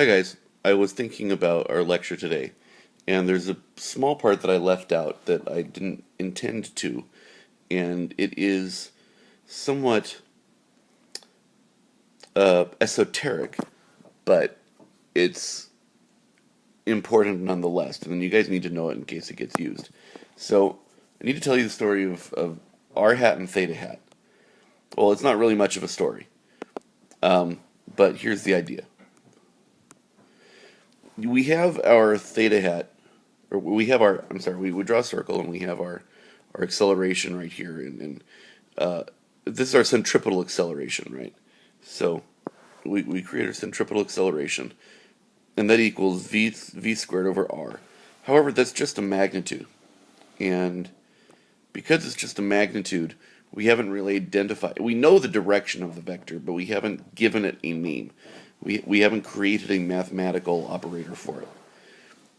Hi guys, I was thinking about our lecture today, and there's a small part that I left out that I didn't intend to, and it is somewhat esoteric, but it's important nonetheless, and then you guys need to know it in case it gets used. So, I need to tell you the story of R hat and theta hat. Well, it's not really much of a story, but here's the idea. We have our theta hat, or we have our, I'm sorry, we would draw a circle and we have our acceleration right here, and this is our centripetal acceleration, right? So we create our centripetal acceleration, and that equals v squared over r. However, that's just a magnitude, and because it's just a magnitude, we haven't really identified, we know the direction of the vector, but we haven't given it a name. We haven't created a mathematical operator for it.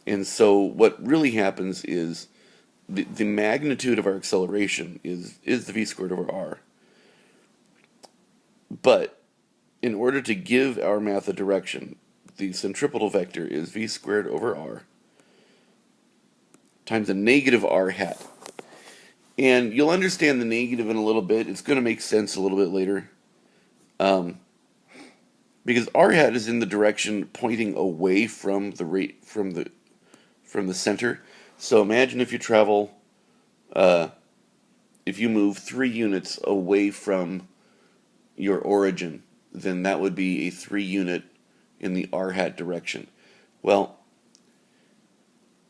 And so what really happens is the magnitude of our acceleration is the v squared over r. But in order to give our math a direction, the centripetal vector is v squared over r times a negative r hat. And you'll understand the negative in a little bit. It's going to make sense a little bit later. Because r hat is in the direction pointing away from the center. So imagine if you travel, if you move 3 units away from your origin, then that would be a 3 unit in the r hat direction. Well,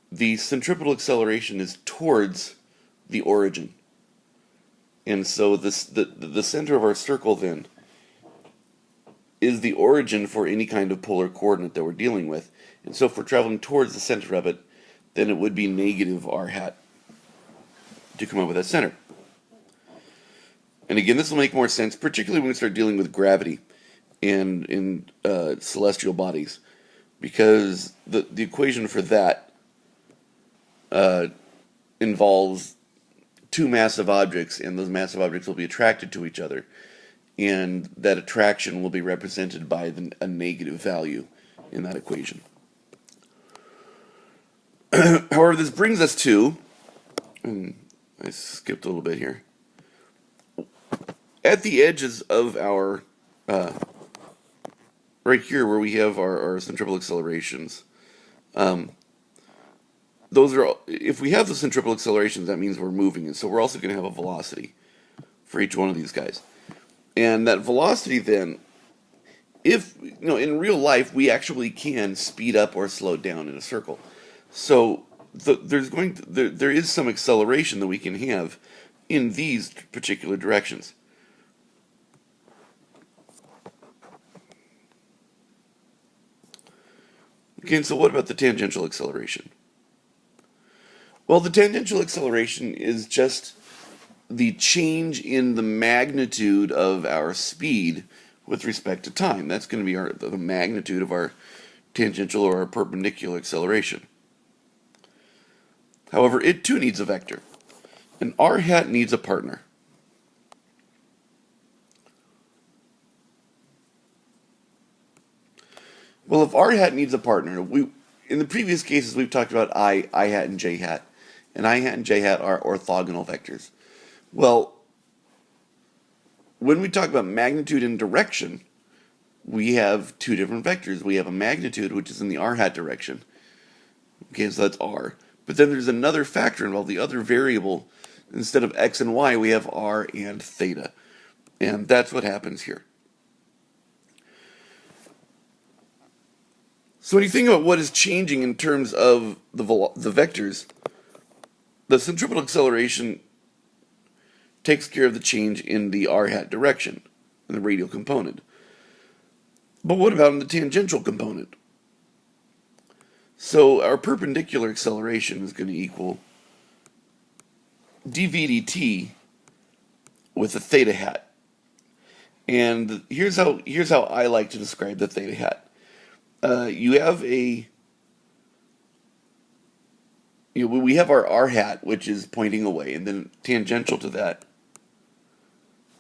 the centripetal acceleration is towards the origin, and so the center of our circle then is the origin for any kind of polar coordinate that we're dealing with. And so if we're traveling towards the center of it, then it would be negative r hat to come up with that center. And again, this will make more sense, particularly when we start dealing with gravity and in celestial bodies, because the equation for that involves two massive objects, and those massive objects will be attracted to each other. And that attraction will be represented by a negative value in that equation. However, this brings us to, and I skipped a little bit here, at the edges of our, right here where we have our centripetal accelerations, those are, if we have the centripetal accelerations, that means we're moving, and so we're also going to have a velocity for each one of these guys. And that velocity then, if, in real life, we actually can speed up or slow down in a circle. So there is some acceleration that we can have in these particular directions. Okay, so what about the tangential acceleration? Well, the tangential acceleration is just the change in the magnitude of our speed with respect to time. That's going to be the magnitude of our tangential or our perpendicular acceleration. However, it too needs a vector. And r hat needs a partner. Well, if r hat needs a partner, in the previous cases we've talked about I hat and j hat. And I hat and j hat are orthogonal vectors. Well, when we talk about magnitude and direction, we have two different vectors. We have a magnitude, which is in the r hat direction. Okay, so that's r. But then there's another factor involved, the other variable. Instead of x and y, we have r and theta. And that's what happens here. So when you think about what is changing in terms of the vectors, the centripetal acceleration takes care of the change in the r hat direction, in the radial component. But what about in the tangential component? So our perpendicular acceleration is going to equal dv dt with a theta hat. And here's how I like to describe the theta hat. We have our r hat, which is pointing away, and then tangential to that.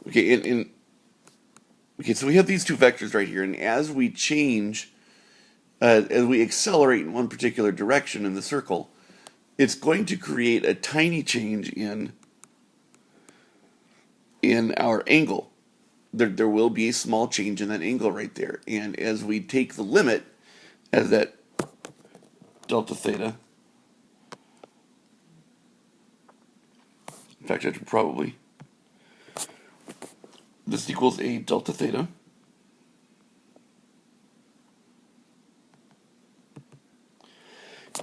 Okay, so we have these two vectors right here, and as we change as we accelerate in one particular direction in the circle, it's going to create a tiny change in our angle. There will be a small change in that angle right there. And as we take the limit as that delta theta, in fact, I should probably, this equals a delta theta.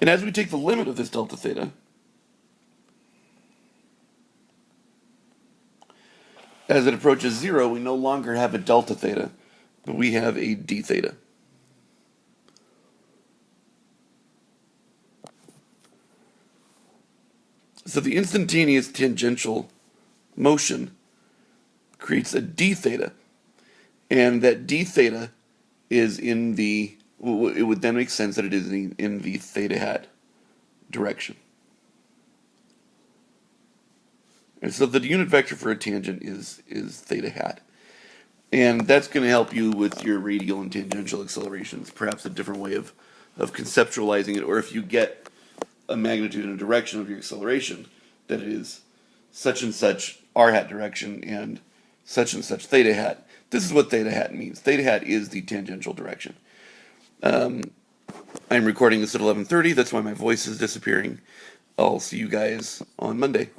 And as we take the limit of this delta theta, as it approaches 0, we no longer have a delta theta, but we have a d theta. So the instantaneous tangential motion creates a d theta, and that d theta is in the, it would then make sense that it is in the theta hat direction. And so the unit vector for a tangent is theta hat. And that's going to help you with your radial and tangential accelerations, perhaps a different way of conceptualizing it, or if you get a magnitude and a direction of your acceleration, that it is such and such r hat direction and such theta hat. This is what theta hat means. Theta hat is the tangential direction. I'm recording this at 11:30. That's why my voice is disappearing. I'll see you guys on Monday.